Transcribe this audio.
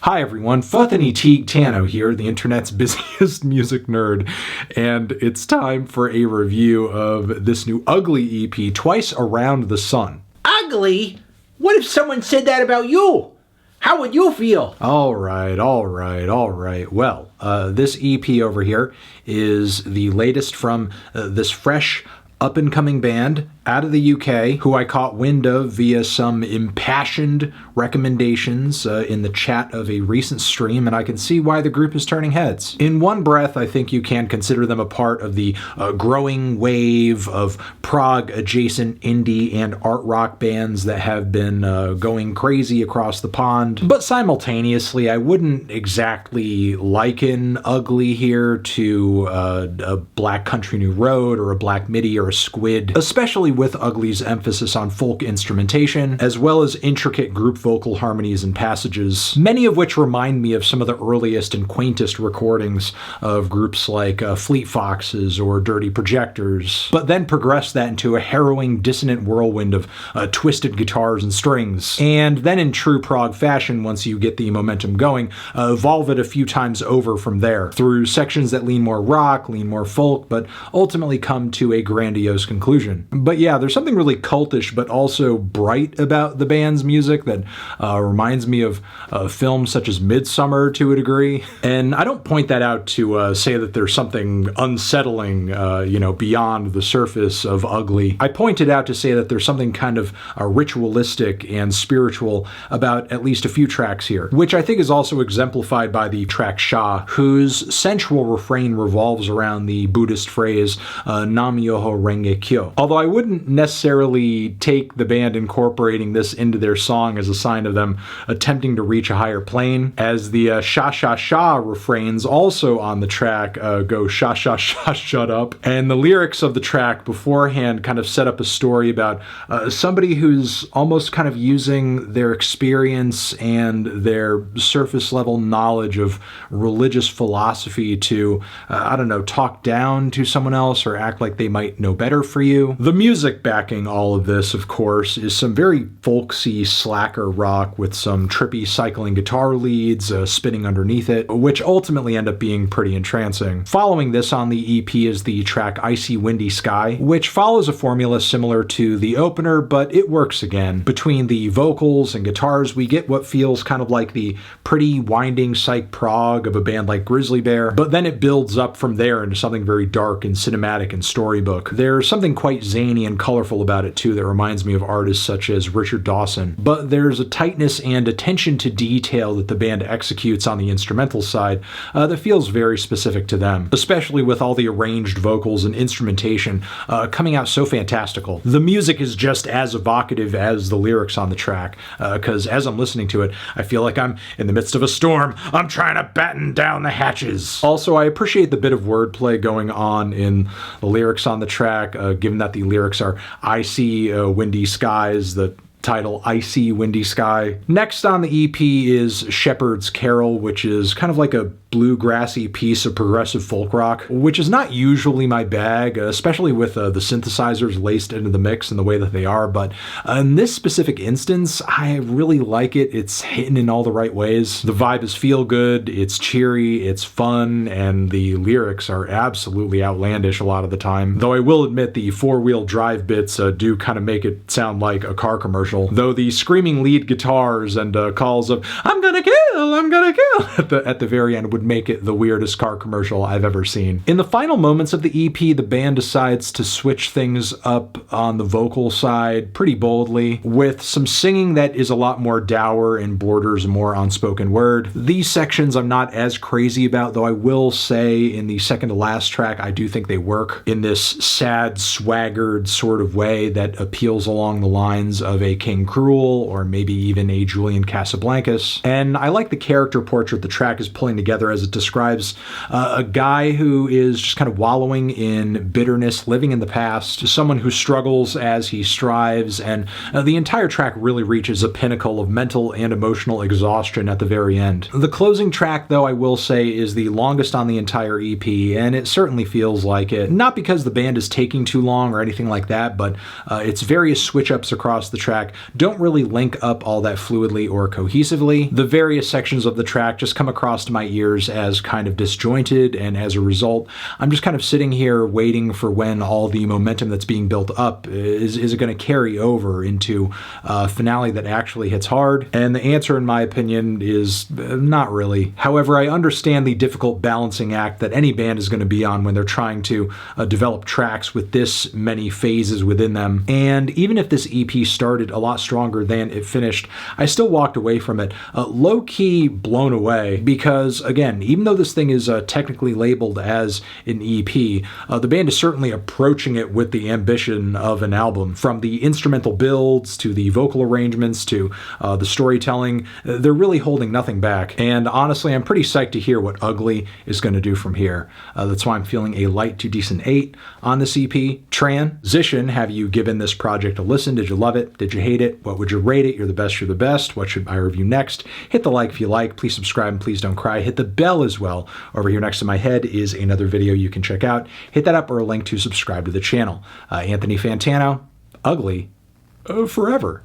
Hi everyone, Futhany Teague Tano here, the internet's busiest music nerd, and it's time for a review of this new Ugly EP, Twice Around the Sun. Ugly? What if someone said that about you? How would you feel? Alright. Well, this EP over here is the latest from this fresh, up-and-coming band out of the UK, who I caught wind of via some impassioned recommendations in the chat of a recent stream, and I can see why the group is turning heads. In one breath, I think you can consider them a part of the growing wave of prog-adjacent indie and art rock bands that have been going crazy across the pond. But simultaneously, I wouldn't exactly liken Ugly here to a Black Country New Road or a Black Midi or a Squid, especially with Ugly's emphasis on folk instrumentation, as well as intricate group vocal harmonies and passages, many of which remind me of some of the earliest and quaintest recordings of groups like Fleet Foxes or Dirty Projectors, but then progress that into a harrowing, dissonant whirlwind of twisted guitars and strings, and then in true prog fashion, once you get the momentum going, evolve it a few times over from there, through sections that lean more rock, lean more folk, but ultimately come to a grandiose conclusion. But yeah, there's something really cultish but also bright about the band's music that reminds me of films such as Midsummer to a degree. And I don't point that out to say that there's something unsettling, beyond the surface of Ugly. I point it out to say that there's something kind of ritualistic and spiritual about at least a few tracks here, which I think is also exemplified by the track Sha, whose sensual refrain revolves around the Buddhist phrase Nam-myoho Renge Kyo. Although I wouldn't necessarily take the band incorporating this into their song as a sign of them attempting to reach a higher plane, as the sha sha sha refrains also on the track go sha sha sha shut up, and the lyrics of the track beforehand kind of set up a story about somebody who's almost kind of using their experience and their surface level knowledge of religious philosophy to talk down to someone else or act like they might know better for you. The music backing all of this, of course, is some very folksy slacker rock with some trippy cycling guitar leads spinning underneath it, which ultimately end up being pretty entrancing. Following this on the EP is the track Icy Windy Sky, which follows a formula similar to the opener, but it works again. Between the vocals and guitars, we get what feels kind of like the pretty winding psych prog of a band like Grizzly Bear, but then it builds up from there into something very dark and cinematic and storybook. There's something quite zany and colorful about it too that reminds me of artists such as Richard Dawson, but there's a tightness and attention to detail that the band executes on the instrumental side that feels very specific to them, especially with all the arranged vocals and instrumentation coming out so fantastical. The music is just as evocative as the lyrics on the track, because as I'm listening to it, I feel like I'm in the midst of a storm. I'm trying to batten down the hatches. Also, I appreciate the bit of wordplay going on in the lyrics on the track, given that the lyrics are Icy Windy Skies, the title Icy Windy Sky. Next on the EP is Shepherd's Carol, which is kind of like a bluegrassy piece of progressive folk rock, which is not usually my bag, especially with the synthesizers laced into the mix in the way that they are, but in this specific instance, I really like it. It's hitting in all the right ways. The vibe is feel good, it's cheery, it's fun, and the lyrics are absolutely outlandish a lot of the time, though I will admit the four-wheel drive bits do kind of make it sound like a car commercial, though the screaming lead guitars and calls of I'm gonna kill at the very end would make it the weirdest car commercial I've ever seen. In the final moments of the EP, the band decides to switch things up on the vocal side pretty boldly, with some singing that is a lot more dour and borders more on spoken word. These sections I'm not as crazy about, though I will say in the second to last track, I do think they work in this sad, swaggered sort of way that appeals along the lines of a King Cruel or maybe even a Julian Casablancas. And I like the character portrait the track is pulling together as it describes a guy who is just kind of wallowing in bitterness, living in the past, someone who struggles as he strives, and the entire track really reaches a pinnacle of mental and emotional exhaustion at the very end. The closing track, though, I will say is the longest on the entire EP, and it certainly feels like it. Not because the band is taking too long or anything like that, but its various switch-ups across the track don't really link up all that fluidly or cohesively. The various sections of the track just come across to my ears as kind of disjointed, and as a result, I'm just kind of sitting here waiting for when all the momentum that's being built up is it going to carry over into a finale that actually hits hard? And the answer, in my opinion, is not really. However, I understand the difficult balancing act that any band is going to be on when they're trying to develop tracks with this many phases within them. And even if this EP started a lot stronger than it finished, I still walked away from it low-key blown away, because again, even though this thing is technically labeled as an EP, the band is certainly approaching it with the ambition of an album. From the instrumental builds to the vocal arrangements to the storytelling, they're really holding nothing back. And honestly, I'm pretty psyched to hear what Ugly is going to do from here. That's why I'm feeling a light to decent 8 on this EP. Transition, have you given this project a listen? Did you love it? Did you hate it? What would you rate it? You're the best, you're the best. What should I review next? Hit the like if you like. Please subscribe and please don't cry. Hit the bell as well. Over here next to my head is another video you can check out. Hit that up or a link to subscribe to the channel. Anthony Fantano, Ugly, forever.